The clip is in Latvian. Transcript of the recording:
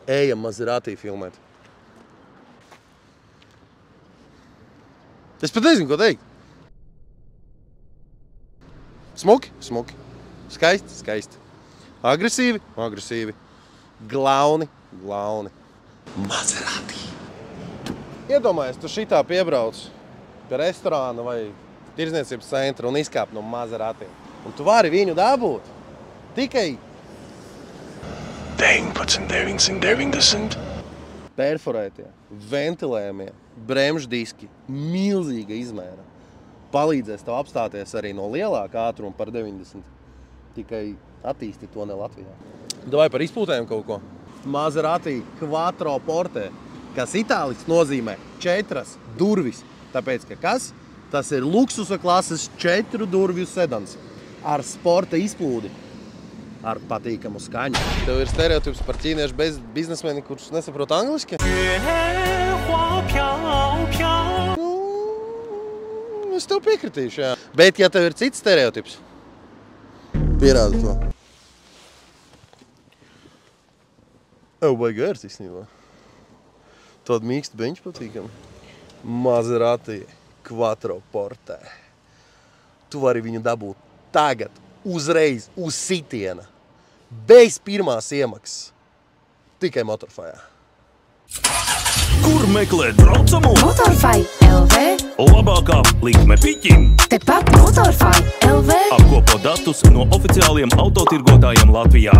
Ejam Maserati filmēt. Es pat nezinu, ko teikt. Smuki, smuki. Skaisti, skaisti. Agresīvi, agresīvi. Glauni, glauni. Maserati. Iedomājies, tu šitā piebrauc pie restorāna vai tirdzniecības centra un izkāp no Maserati. Un tu vari viņu dabūt tikai perforētie, ventilējumie, bremžu diski, milzīga izmēra. Palīdzēs tev apstāties arī no lielāka ātruma par 90. Tikai attīsti to ne Latvijā. Davai par izpūtēm kaut ko. Maserati Quattro Porte, kas itāliski nozīmē 4 durvis. Tāpēc, ka kas? Tas ir luksusa klases 4 durvju sedans ar sporta izplūdi, ar patīkamu skaņu. Tev ir stereotips par ķīniešu biznesmeni, kurš nesaprot angliski? Es tev piekritīšu, jā. Bet, ja tev ir cits stereotips, pierāda to. Ev, baigi ērts īstenībā. Tāda mīksta beņķa patīkama. Maserati Quattro Porte. Tu vari viņu dabūt tagad, uzreiz, uz sitiena. Bez pirmās iemaksas. Tikai Motorfajā. Kur meklēt braucamu? Motorfai LV. Labākā likme piķim. Tepat Motorfai LV. Apkopo datus no oficiāliem autotirgotājiem Latvijā.